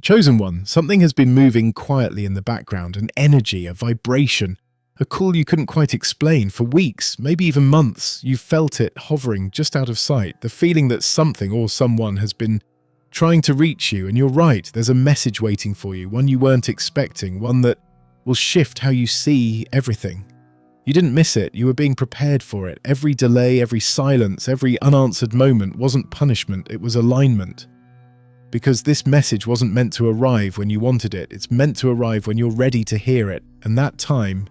Chosen one, something has been moving quietly in the background, an energy, a vibration, a call you couldn't quite explain. For weeks, maybe even months, you've felt it hovering just out of sight, the feeling that something or someone has been trying to reach you. And you're right, there's a message waiting for you, one you weren't expecting, one that will shift how you see everything. You didn't miss it, you were being prepared for it. Every delay, every silence, every unanswered moment wasn't punishment, it was alignment. Because this message wasn't meant to arrive when you wanted it, it's meant to arrive when you're ready to hear it, and that time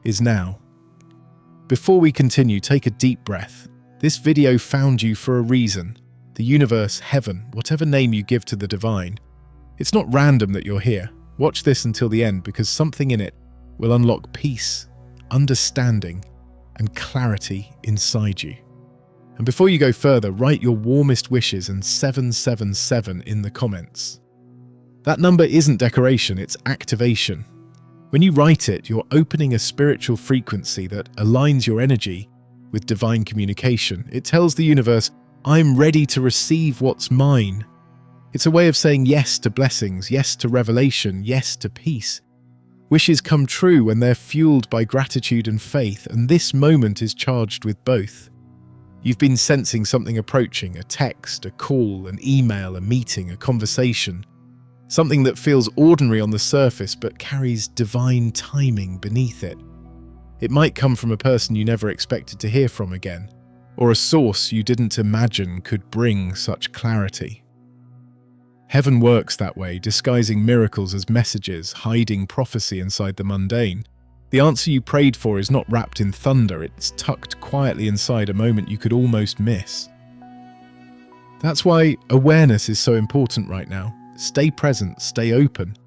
is now. Before we continue, take a deep breath. This video found you for a reason. The universe, heaven, whatever name you give to the divine. It's not random that you're here. Watch this until the end, because something in it will unlock peace, understanding, and clarity inside you. And before you go further, write your warmest wishes and 777 in the comments. That number isn't decoration, it's activation. When you write it, you're opening a spiritual frequency that aligns your energy with divine communication. It tells the universe, I'm ready to receive what's mine. It's a way of saying yes to blessings, yes to revelation, yes to peace. Wishes come true when they're fueled by gratitude and faith, and this moment is charged with both. You've been sensing something approaching, a text, a call, an email, a meeting, a conversation. Something that feels ordinary on the surface but carries divine timing beneath it. It might come from a person you never expected to hear from again, or a source you didn't imagine could bring such clarity. Heaven works that way, disguising miracles as messages, hiding prophecy inside the mundane. The answer you prayed for is not wrapped in thunder, it's tucked quietly inside a moment you could almost miss. That's why awareness is so important right now. Stay present, stay open.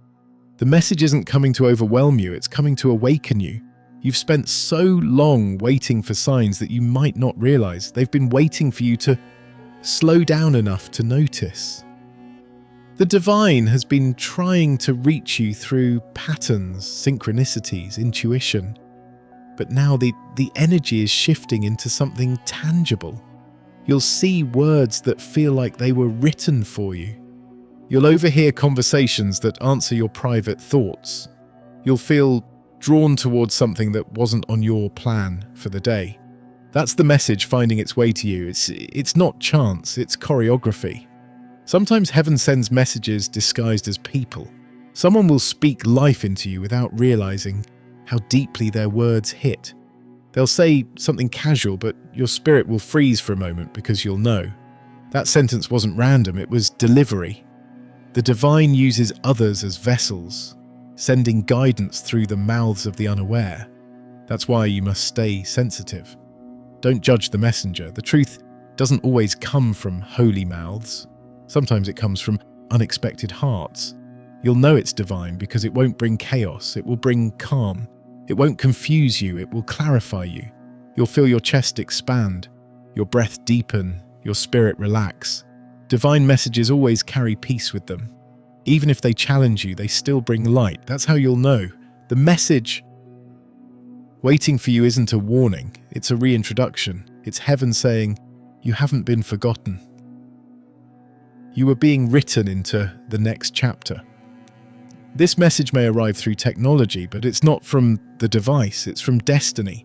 The message isn't coming to overwhelm you, it's coming to awaken you. You've spent so long waiting for signs that you might not realize. They've been waiting for you to slow down enough to notice. The divine has been trying to reach you through patterns, synchronicities, intuition. But now the energy is shifting into something tangible. You'll see words that feel like they were written for you. You'll overhear conversations that answer your private thoughts. You'll feel drawn towards something that wasn't on your plan for the day. That's the message finding its way to you. It's not chance, it's choreography. Sometimes heaven sends messages disguised as people. Someone will speak life into you without realizing how deeply their words hit. They'll say something casual, but your spirit will freeze for a moment because you'll know. That sentence wasn't random, it was delivery. The divine uses others as vessels, sending guidance through the mouths of the unaware. That's why you must stay sensitive. Don't judge the messenger. The truth doesn't always come from holy mouths. Sometimes it comes from unexpected hearts. You'll know it's divine because it won't bring chaos, it will bring calm. It won't confuse you, it will clarify you. You'll feel your chest expand, your breath deepen, your spirit relax. Divine messages always carry peace with them. Even if they challenge you, they still bring light. That's how you'll know. The message waiting for you isn't a warning, it's a reintroduction. It's heaven saying, you haven't been forgotten. You are being written into the next chapter. This message may arrive through technology, but it's not from the device, it's from destiny.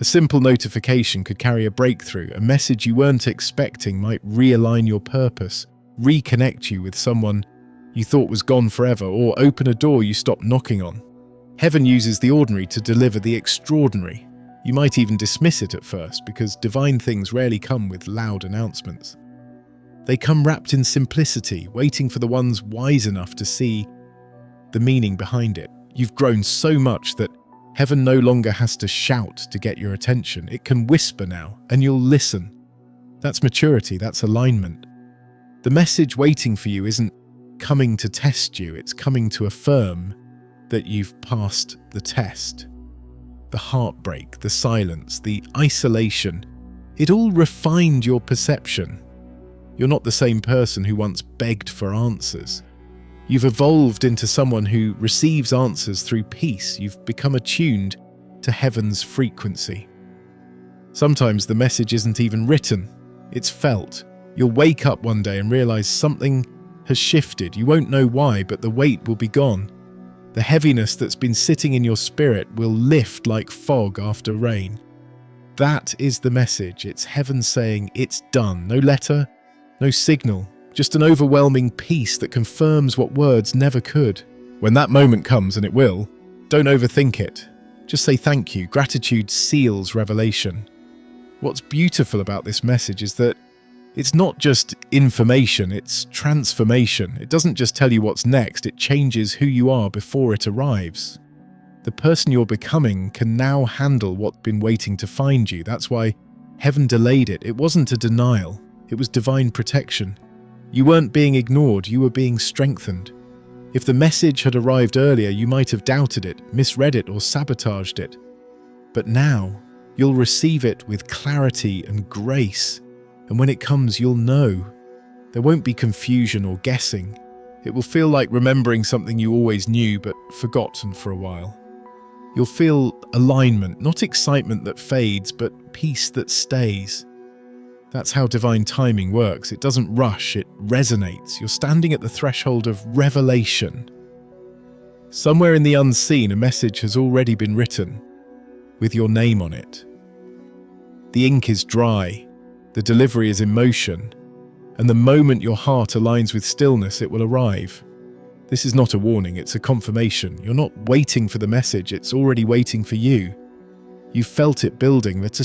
A simple notification could carry a breakthrough. A message you weren't expecting might realign your purpose, reconnect you with someone you thought was gone forever, or open a door you stopped knocking on. Heaven uses the ordinary to deliver the extraordinary. You might even dismiss it at first, because divine things rarely come with loud announcements. They come wrapped in simplicity, waiting for the ones wise enough to see the meaning behind it. You've grown so much that heaven no longer has to shout to get your attention. It can whisper now, and you'll listen. That's maturity, that's alignment. The message waiting for you isn't coming to test you, it's coming to affirm that you've passed the test. The heartbreak, the silence, the isolation, it all refined your perception. You're not the same person who once begged for answers. You've evolved into someone who receives answers through peace. You've become attuned to heaven's frequency. Sometimes the message isn't even written, it's felt. You'll wake up one day and realize something has shifted. You won't know why, but the weight will be gone. The heaviness that's been sitting in your spirit will lift like fog after rain. That is the message. It's heaven saying it's done. No letter, no signal, just an overwhelming peace that confirms what words never could. When that moment comes, and it will, don't overthink it. Just say thank you. Gratitude seals revelation. What's beautiful about this message is that it's not just information, it's transformation. It doesn't just tell you what's next, it changes who you are before it arrives. The person you're becoming can now handle what's been waiting to find you. That's why heaven delayed it. It wasn't a denial, it was divine protection. You weren't being ignored, you were being strengthened. If the message had arrived earlier, you might have doubted it, misread it, or sabotaged it. But now, you'll receive it with clarity and grace. And when it comes, you'll know. There won't be confusion or guessing. It will feel like remembering something you always knew but forgotten for a while. You'll feel alignment, not excitement that fades, but peace that stays. That's how divine timing works. It doesn't rush, it resonates. You're standing at the threshold of revelation. Somewhere in the unseen, a message has already been written, with your name on it. The ink is dry. The delivery is in motion, and the moment your heart aligns with stillness, it will arrive. This is not a warning, it's a confirmation. You're not waiting for the message, it's already waiting for you. You've felt it building, that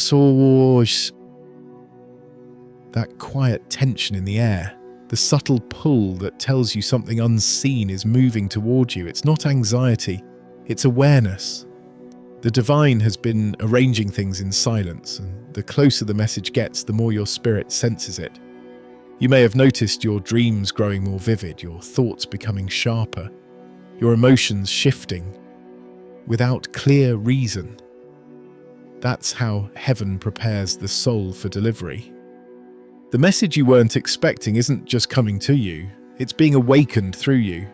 quiet tension in the air, the subtle pull that tells you something unseen is moving toward you. It's not anxiety, it's awareness. The divine has been arranging things in silence, and the closer the message gets, the more your spirit senses it. You may have noticed your dreams growing more vivid, your thoughts becoming sharper, your emotions shifting without clear reason. That's how heaven prepares the soul for delivery. The message you weren't expecting isn't just coming to you, it's being awakened through you.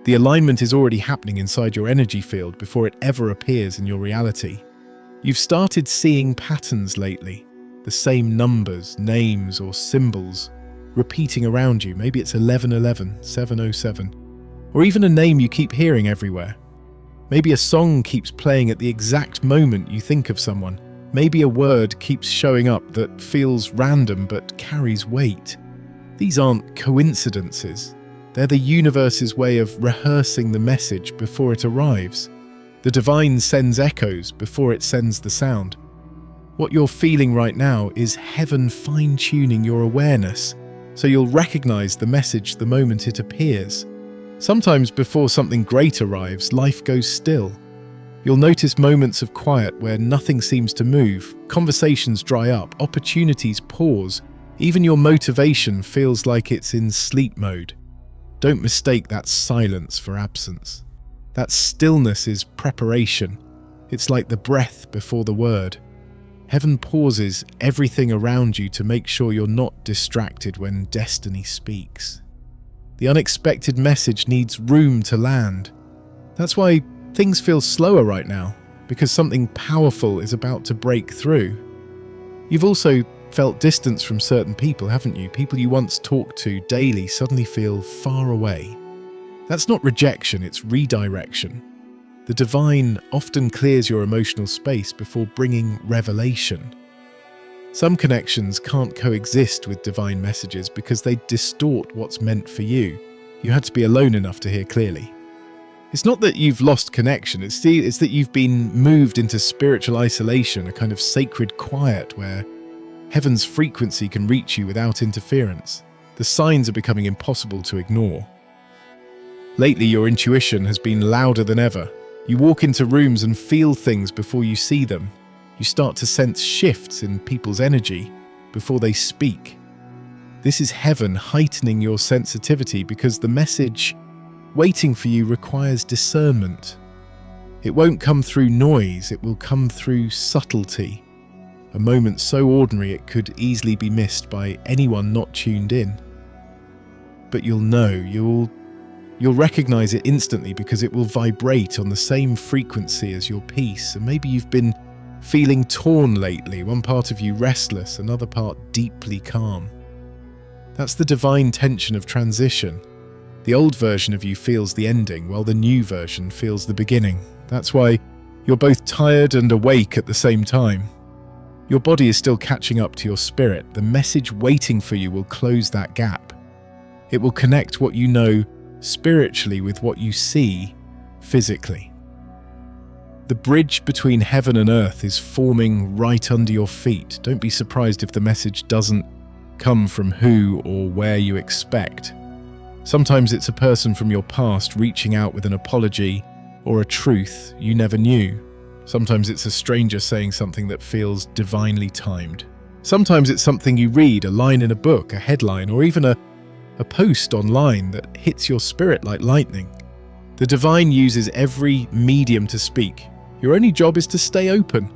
The alignment is already happening inside your energy field before it ever appears in your reality. You've started seeing patterns lately, the same numbers, names, or symbols repeating around you. Maybe it's 1111, 707, or even a name you keep hearing everywhere. Maybe a song keeps playing at the exact moment you think of someone. Maybe a word keeps showing up that feels random but carries weight. These aren't coincidences. They're the universe's way of rehearsing the message before it arrives. The divine sends echoes before it sends the sound. What you're feeling right now is heaven fine-tuning your awareness, so you'll recognize the message the moment it appears. Sometimes before something great arrives, life goes still. You'll notice moments of quiet where nothing seems to move, conversations dry up, opportunities pause, even your motivation feels like it's in sleep mode. Don't mistake that silence for absence. That stillness is preparation. It's like the breath before the word. Heaven pauses everything around you to make sure you're not distracted when destiny speaks. The unexpected message needs room to land. That's why things feel slower right now, because something powerful is about to break through. You've also felt distance from certain people, haven't you? People you once talked to daily suddenly feel far away. That's not rejection, it's redirection. The divine often clears your emotional space before bringing revelation. Some connections can't coexist with divine messages because they distort what's meant for you. You had to be alone enough to hear clearly. It's not that you've lost connection, it's that you've been moved into spiritual isolation, a kind of sacred quiet where heaven's frequency can reach you without interference. The signs are becoming impossible to ignore. Lately, your intuition has been louder than ever. You walk into rooms and feel things before you see them. You start to sense shifts in people's energy before they speak. This is heaven heightening your sensitivity because the message waiting for you requires discernment. It won't come through noise, it will come through subtlety. A moment so ordinary it could easily be missed by anyone not tuned in. But you'll know, you'll recognize it instantly because it will vibrate on the same frequency as your peace. And maybe you've been feeling torn lately, one part of you restless, another part deeply calm. That's the divine tension of transition. The old version of you feels the ending, while the new version feels the beginning. That's why you're both tired and awake at the same time. Your body is still catching up to your spirit. The message waiting for you will close that gap. It will connect what you know spiritually with what you see physically. The bridge between heaven and earth is forming right under your feet. Don't be surprised if the message doesn't come from who or where you expect. Sometimes it's a person from your past reaching out with an apology or a truth you never knew. Sometimes it's a stranger saying something that feels divinely timed. Sometimes it's something you read, a line in a book, a headline, or even a post online that hits your spirit like lightning. The divine uses every medium to speak. Your only job is to stay open.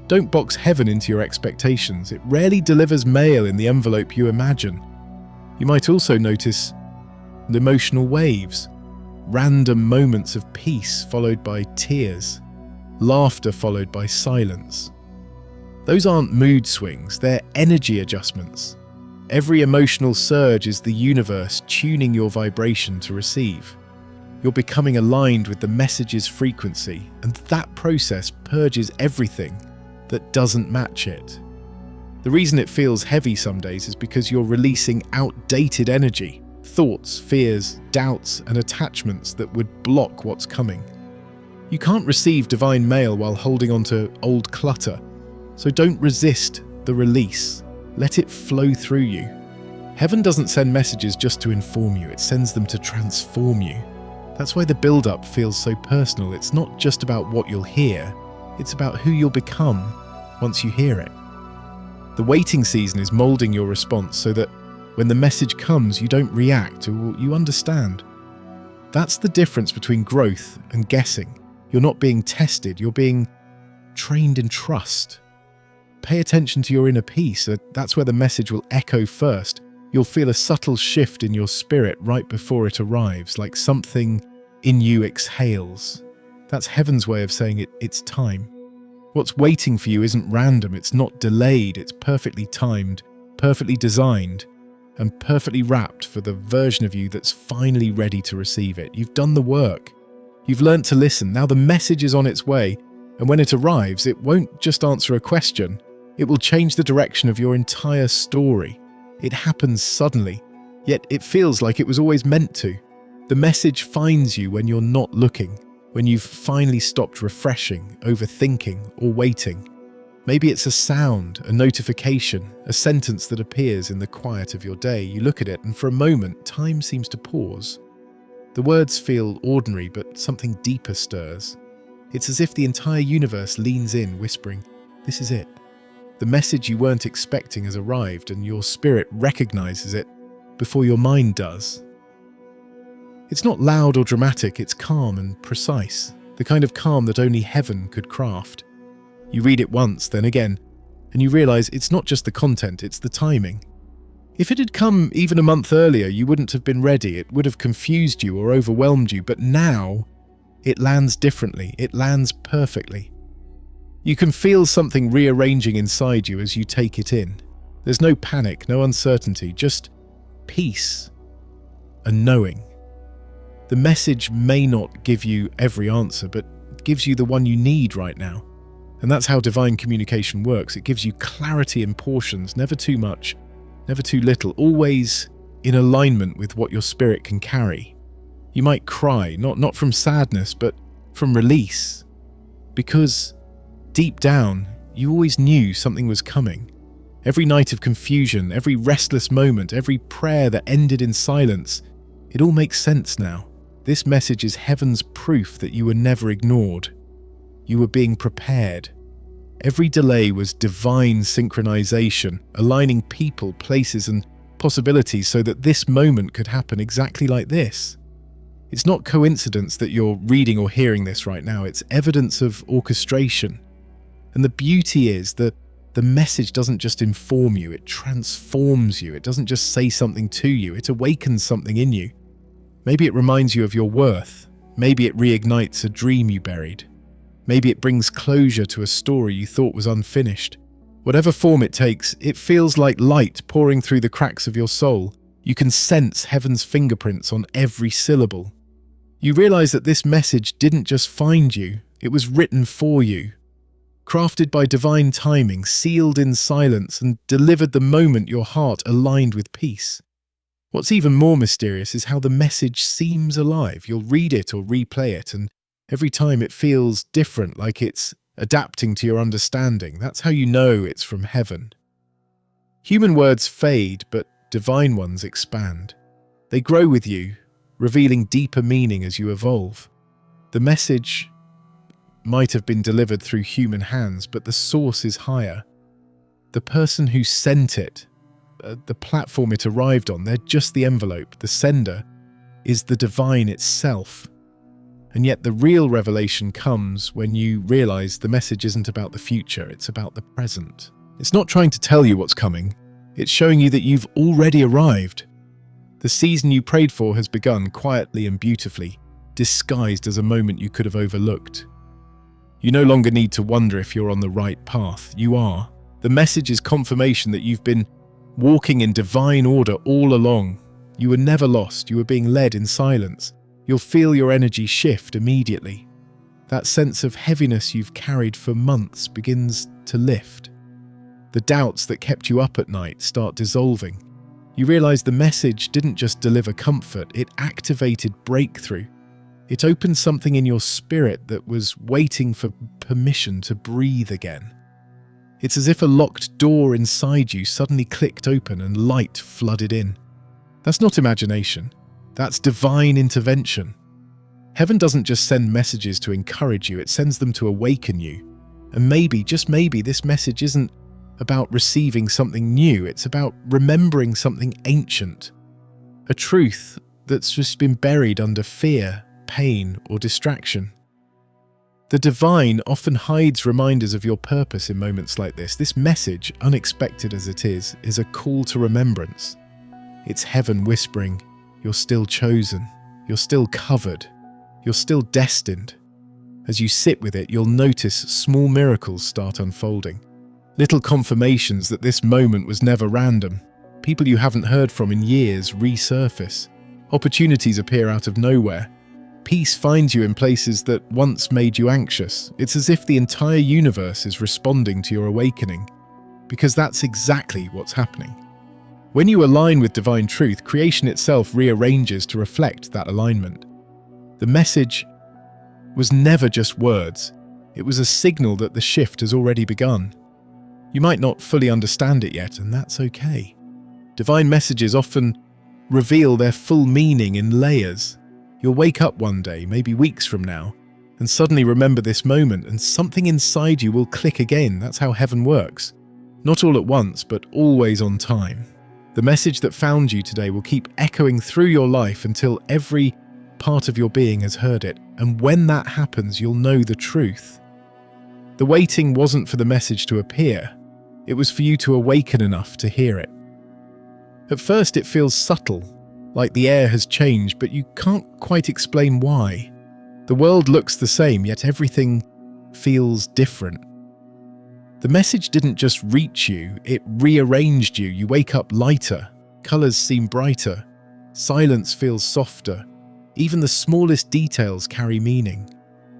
Don't box heaven into your expectations. It rarely delivers mail in the envelope you imagine. You might also notice emotional waves, random moments of peace followed by tears, laughter followed by silence. Those aren't mood swings, they're energy adjustments. Every emotional surge is the universe tuning your vibration to receive. You're becoming aligned with the message's frequency, and that process purges everything that doesn't match it. The reason it feels heavy some days is because you're releasing outdated energy, thoughts, fears, doubts, and attachments that would block what's coming. You can't receive divine mail while holding on to old clutter, so don't resist the release. Let it flow through you. Heaven doesn't send messages just to inform you, it sends them to transform you. That's why the build-up feels so personal. It's not just about what you'll hear, it's about who you'll become once you hear it. The waiting season is molding your response so that when the message comes, you don't react, or you understand. That's the difference between growth and guessing. You're not being tested, you're being trained in trust. Pay attention to your inner peace. That's where the message will echo first. You'll feel a subtle shift in your spirit right before it arrives, like something in you exhales. That's heaven's way of saying it's time. What's waiting for you isn't random, it's not delayed, it's perfectly timed, perfectly designed, and perfectly wrapped for the version of you that's finally ready to receive it. You've done the work. You've learnt to listen. Now the message is on its way, and when it arrives, it won't just answer a question. It will change the direction of your entire story. It happens suddenly, yet it feels like it was always meant to. The message finds you when you're not looking, when you've finally stopped refreshing, overthinking, or waiting. Maybe it's a sound, a notification, a sentence that appears in the quiet of your day. You look at it, and for a moment, time seems to pause. The words feel ordinary, but something deeper stirs. It's as if the entire universe leans in, whispering, "This is it." The message you weren't expecting has arrived, and your spirit recognizes it before your mind does. It's not loud or dramatic, it's calm and precise, the kind of calm that only heaven could craft. You read it once, then again, and you realize it's not just the content, it's the timing. If it had come even a month earlier, you wouldn't have been ready, it would have confused you or overwhelmed you, but now it lands differently, it lands perfectly. You can feel something rearranging inside you as you take it in. There's no panic, no uncertainty, just peace and knowing. The message may not give you every answer, but gives you the one you need right now. And that's how divine communication works. It gives you clarity in portions, never too much, never too little, always in alignment with what your spirit can carry. You might cry, not from sadness, but from release. Because deep down, you always knew something was coming. Every night of confusion, every restless moment, every prayer that ended in silence, it all makes sense now. This message is heaven's proof that you were never ignored. You were being prepared. Every delay was divine synchronization, aligning people, places, and possibilities so that this moment could happen exactly like this. It's not coincidence that you're reading or hearing this right now, it's evidence of orchestration. And the beauty is that the message doesn't just inform you, it transforms you. It doesn't just say something to you, it awakens something in you. Maybe it reminds you of your worth. Maybe it reignites a dream you buried. Maybe it brings closure to a story you thought was unfinished. Whatever form it takes, it feels like light pouring through the cracks of your soul. You can sense heaven's fingerprints on every syllable. You realize that this message didn't just find you, it was written for you. Crafted by divine timing, sealed in silence, and delivered the moment your heart aligned with peace. What's even more mysterious is how the message seems alive. You'll read it or replay it, and every time it feels different, like it's adapting to your understanding. That's how you know it's from heaven. Human words fade, but divine ones expand. They grow with you, revealing deeper meaning as you evolve. The message might have been delivered through human hands, but the source is higher. The person who sent it, the platform it arrived on, they're just the envelope. The sender is the divine itself. And yet the real revelation comes when you realize the message isn't about the future, it's about the present. It's not trying to tell you what's coming, it's showing you that you've already arrived. The season you prayed for has begun quietly and beautifully, disguised as a moment you could have overlooked. You no longer need to wonder if you're on the right path. You are. The message is confirmation that you've been walking in divine order all along. You were never lost. You were being led in silence. You'll feel your energy shift immediately. That sense of heaviness you've carried for months begins to lift. The doubts that kept you up at night start dissolving. You realize the message didn't just deliver comfort, it activated breakthrough. It opened something in your spirit that was waiting for permission to breathe again. It's as if a locked door inside you suddenly clicked open and light flooded in. That's not imagination. That's divine intervention. Heaven doesn't just send messages to encourage you, it sends them to awaken you. And maybe, just maybe, this message isn't about receiving something new, it's about remembering something ancient. A truth that's just been buried under fear, pain, or distraction. The divine often hides reminders of your purpose in moments like this. This message, unexpected as it is a call to remembrance. It's heaven whispering, you're still chosen, you're still covered, you're still destined. As you sit with it, you'll notice small miracles start unfolding. Little confirmations that this moment was never random. People you haven't heard from in years resurface. Opportunities appear out of nowhere. Peace finds you in places that once made you anxious. It's as if the entire universe is responding to your awakening. Because that's exactly what's happening. When you align with divine truth, creation itself rearranges to reflect that alignment. The message was never just words. It was a signal that the shift has already begun. You might not fully understand it yet, and that's okay. Divine messages often reveal their full meaning in layers. You'll wake up one day, maybe weeks from now, and suddenly remember this moment, and something inside you will click again. That's how heaven works. Not all at once, but always on time. The message that found you today will keep echoing through your life until every part of your being has heard it. And when that happens, you'll know the truth. The waiting wasn't for the message to appear. It was for you to awaken enough to hear it. At first, it feels subtle, like the air has changed, but you can't quite explain why. The world looks the same, yet everything feels different. The message didn't just reach you, it rearranged you. You wake up lighter, colours seem brighter, silence feels softer. Even the smallest details carry meaning.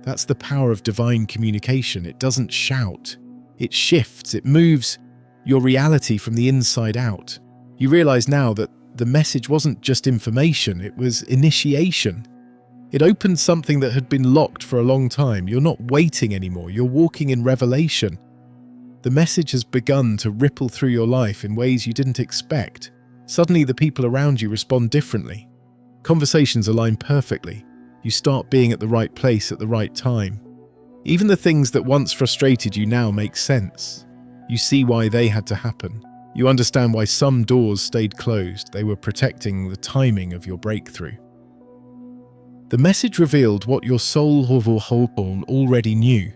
That's the power of divine communication. It doesn't shout. It shifts, it moves your reality from the inside out. You realize now that the message wasn't just information, it was initiation. It opened something that had been locked for a long time. You're not waiting anymore, you're walking in revelation. The message has begun to ripple through your life in ways you didn't expect. Suddenly the people around you respond differently. Conversations align perfectly. You start being at the right place at the right time. Even the things that once frustrated you now make sense. You see why they had to happen. You understand why some doors stayed closed. They were protecting the timing of your breakthrough. The message revealed what your soul already knew.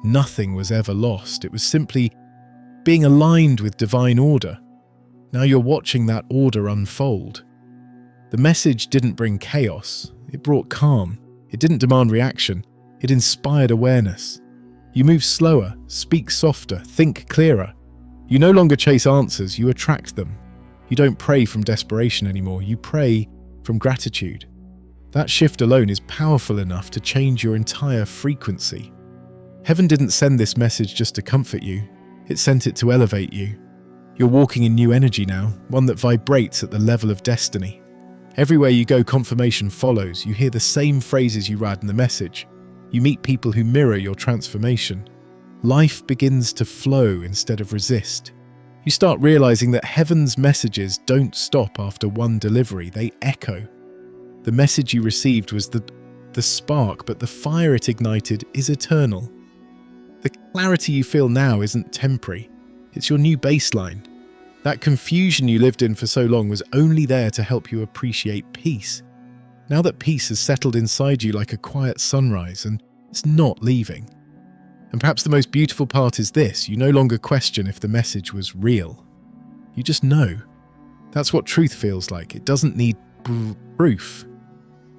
Nothing was ever lost. It was simply being aligned with divine order. Now you're watching that order unfold. The message didn't bring chaos. It brought calm. It didn't demand reaction. It inspired awareness. You move slower, speak softer, think clearer. You no longer chase answers, you attract them. You don't pray from desperation anymore, you pray from gratitude. That shift alone is powerful enough to change your entire frequency. Heaven didn't send this message just to comfort you, it sent it to elevate you. You're walking in new energy now, one that vibrates at the level of destiny. Everywhere you go, confirmation follows. You hear the same phrases you read in the message. You meet people who mirror your transformation. Life begins to flow instead of resist. You start realizing that heaven's messages don't stop after one delivery, they echo. The message you received was the spark, but the fire it ignited is eternal. The clarity you feel now isn't temporary, it's your new baseline. That confusion you lived in for so long was only there to help you appreciate peace. Now that peace has settled inside you like a quiet sunrise, and it's not leaving. And perhaps the most beautiful part is this: you no longer question if the message was real. You just know. That's what truth feels like. It doesn't need proof.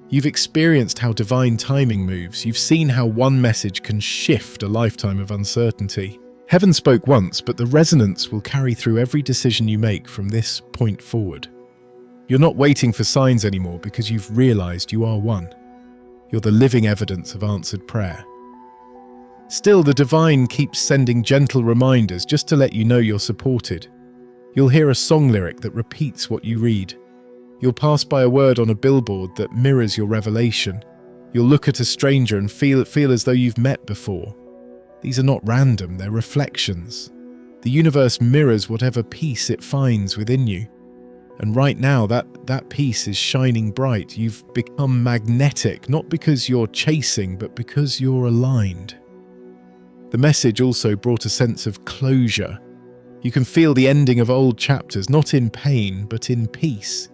You've experienced how divine timing moves. You've seen how one message can shift a lifetime of uncertainty. Heaven spoke once, but the resonance will carry through every decision you make from this point forward. You're not waiting for signs anymore because you've realized you are one. You're the living evidence of answered prayer. Still, the divine keeps sending gentle reminders just to let you know you're supported. You'll hear a song lyric that repeats what you read. You'll pass by a word on a billboard that mirrors your revelation. You'll look at a stranger and feel as though you've met before. These are not random, they're reflections. The universe mirrors whatever peace it finds within you. And right now, that peace is shining bright. You've become magnetic, not because you're chasing, but because you're aligned. The message also brought a sense of closure. You can feel the ending of old chapters, not in pain, but in peace.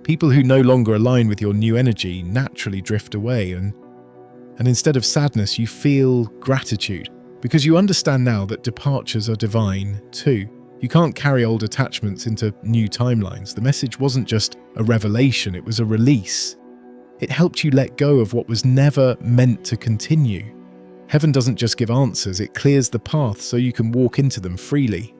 People who no longer align with your new energy naturally drift away, and instead of sadness, you feel gratitude, because you understand now that departures are divine too. You can't carry old attachments into new timelines. The message wasn't just a revelation, it was a release. It helped you let go of what was never meant to continue. Heaven doesn't just give answers, it clears the path so you can walk into them freely.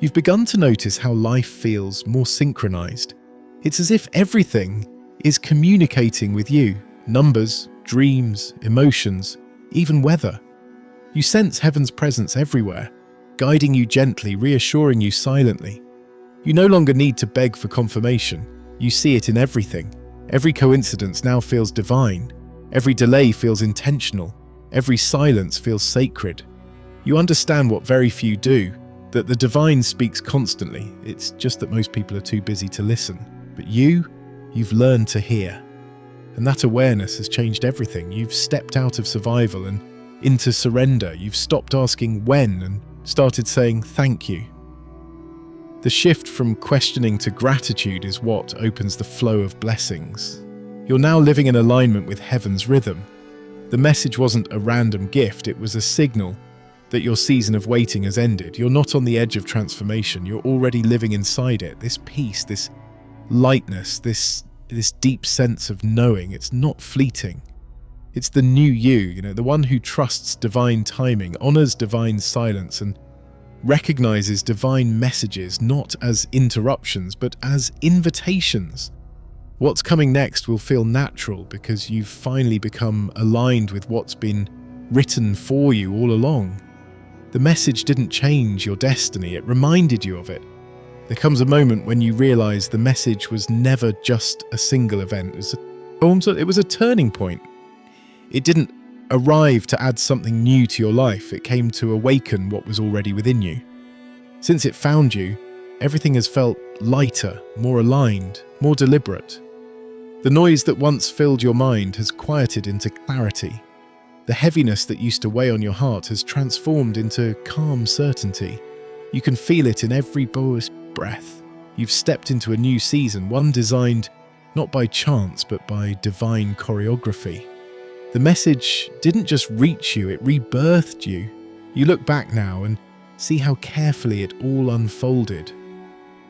You've begun to notice how life feels more synchronized. It's as if everything is communicating with you. Numbers, dreams, emotions, even weather. You sense heaven's presence everywhere, guiding you gently, reassuring you silently. You no longer need to beg for confirmation. You see it in everything. Every coincidence now feels divine. Every delay feels intentional. Every silence feels sacred. You understand what very few do, that the divine speaks constantly. It's just that most people are too busy to listen. But you've learned to hear. And that awareness has changed everything. You've stepped out of survival and into surrender. You've stopped asking when and started saying thank you. The shift from questioning to gratitude is what opens the flow of blessings. You're now living in alignment with heaven's rhythm. The message wasn't a random gift, it was a signal that your season of waiting has ended. You're not on the edge of transformation, you're already living inside it. This peace, this lightness, this deep sense of knowing, it's not fleeting. It's the new you, the one who trusts divine timing, honors divine silence, and recognizes divine messages not as interruptions, but as invitations. What's coming next will feel natural because you've finally become aligned with what's been written for you all along. The message didn't change your destiny, it reminded you of it. There comes a moment when you realize the message was never just a single event. It was a turning point. It didn't arrive to add something new to your life. It came to awaken what was already within you. Since it found you, everything has felt lighter, more aligned, more deliberate. The noise that once filled your mind has quieted into clarity. The heaviness that used to weigh on your heart has transformed into calm certainty. You can feel it in every breath. You've stepped into a new season, one designed not by chance but by divine choreography. The message didn't just reach you, it rebirthed you. You look back now and see how carefully it all unfolded.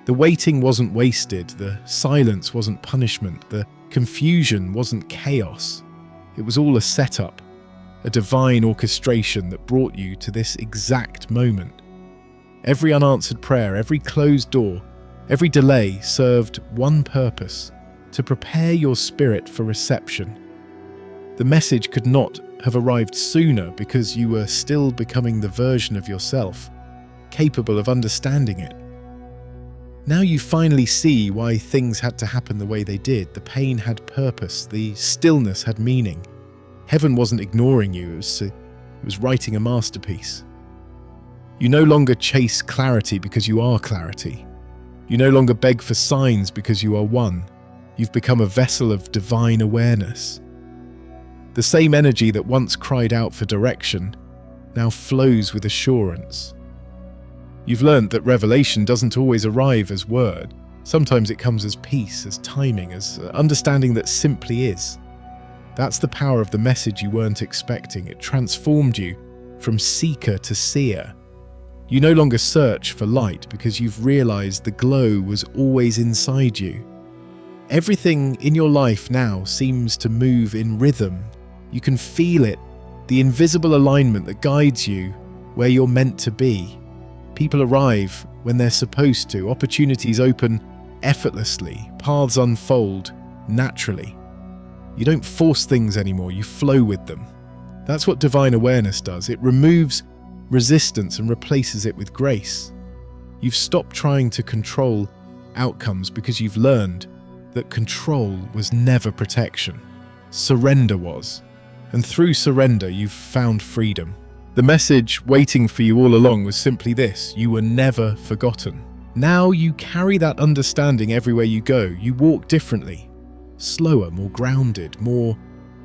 The waiting wasn't wasted, the silence wasn't punishment, the confusion wasn't chaos. It was all a setup, a divine orchestration that brought you to this exact moment. Every unanswered prayer, every closed door, Every delay served one purpose: to prepare your spirit for reception. The message could not have arrived sooner because you were still becoming the version of yourself capable of understanding it. Now you finally see why things had to happen the way they did. The pain had purpose, the stillness had meaning. Heaven wasn't ignoring you, it was writing a masterpiece. You no longer chase clarity because you are clarity. You no longer beg for signs because you are one. You've become a vessel of divine awareness. The same energy that once cried out for direction now flows with assurance. You've learned that revelation doesn't always arrive as word. Sometimes it comes as peace, as timing, as understanding that simply is. That's the power of the message you weren't expecting. It transformed you from seeker to seer. You no longer search for light because you've realized the glow was always inside you. Everything in your life now seems to move in rhythm. You can feel it, the invisible alignment that guides you where you're meant to be. People arrive when they're supposed to. Opportunities open effortlessly. Paths unfold naturally. You don't force things anymore, you flow with them. That's what divine awareness does. It removes resistance and replaces it with grace. You've stopped trying to control outcomes because you've learned that control was never protection. Surrender was. And through surrender, you've found freedom. The message waiting for you all along was simply this: you were never forgotten. Now you carry that understanding everywhere you go. You walk differently, slower, more grounded, more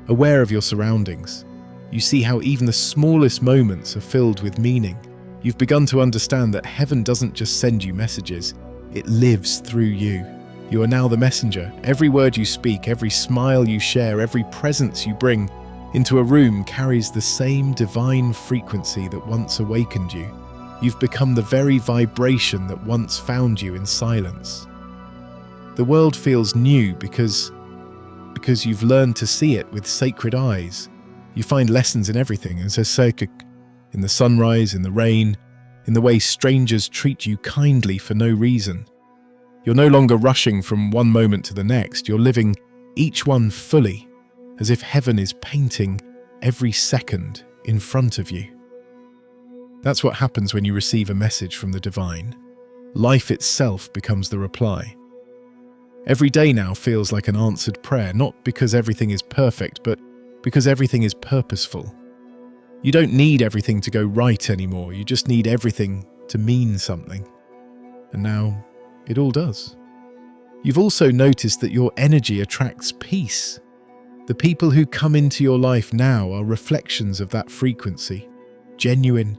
aware of your surroundings. You see how even the smallest moments are filled with meaning. You've begun to understand that heaven doesn't just send you messages, it lives through you. You are now the messenger. Every word you speak, every smile you share, every presence you bring into a room carries the same divine frequency that once awakened you. You've become the very vibration that once found you in silence. The world feels new because you've learned to see it with sacred eyes. You find lessons in everything, as in the sunrise, in the rain, in the way strangers treat you kindly for no reason. You're no longer rushing from one moment to the next. You're living each one fully, as if heaven is painting every second in front of you. That's what happens when you receive a message from the divine. Life itself becomes the reply. Every day now feels like an answered prayer, not because everything is perfect, but because everything is purposeful. You don't need everything to go right anymore, you just need everything to mean something. And now, it all does. You've also noticed that your energy attracts peace. The people who come into your life now are reflections of that frequency. Genuine,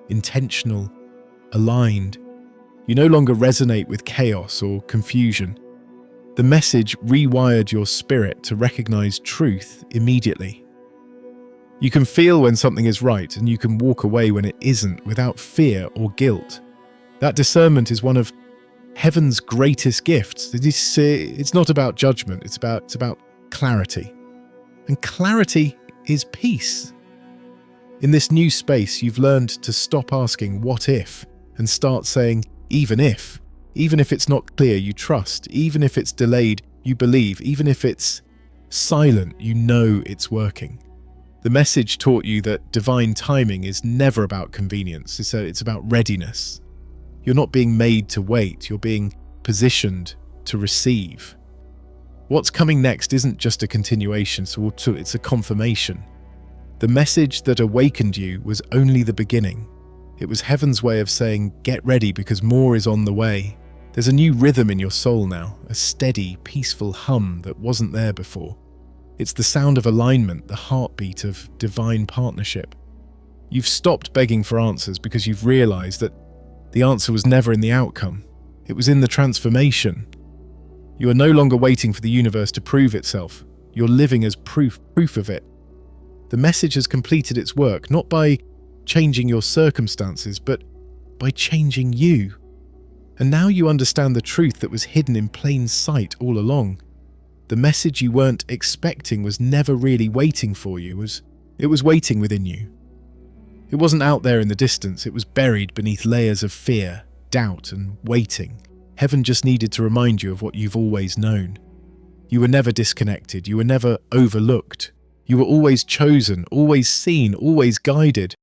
intentional, aligned. You no longer resonate with chaos or confusion. The message rewired your spirit to recognize truth immediately. You can feel when something is right, and you can walk away when it isn't without fear or guilt. That discernment is one of heaven's greatest gifts. It's not about judgment, it's about clarity. And clarity is peace. In this new space, you've learned to stop asking what if and start saying even if. Even if it's not clear, you trust. Even if it's delayed, you believe. Even if it's silent, you know it's working. The message taught you that divine timing is never about convenience. It's about readiness. You're not being made to wait, you're being positioned to receive. What's coming next isn't just a continuation, so it's a confirmation. The message that awakened you was only the beginning. It was heaven's way of saying, get ready because more is on the way. There's a new rhythm in your soul now, a steady, peaceful hum that wasn't there before. It's the sound of alignment, the heartbeat of divine partnership. You've stopped begging for answers because you've realized that the answer was never in the outcome. It was in the transformation. You are no longer waiting for the universe to prove itself. You're living as proof of it. The message has completed its work, not by changing your circumstances, but by changing you. And now you understand the truth that was hidden in plain sight all along. The message you weren't expecting was never really waiting for you. It was waiting within you. It wasn't out there in the distance. It was buried beneath layers of fear, doubt, and waiting. Heaven just needed to remind you of what you've always known. You were never disconnected. You were never overlooked. You were always chosen, always seen, always guided.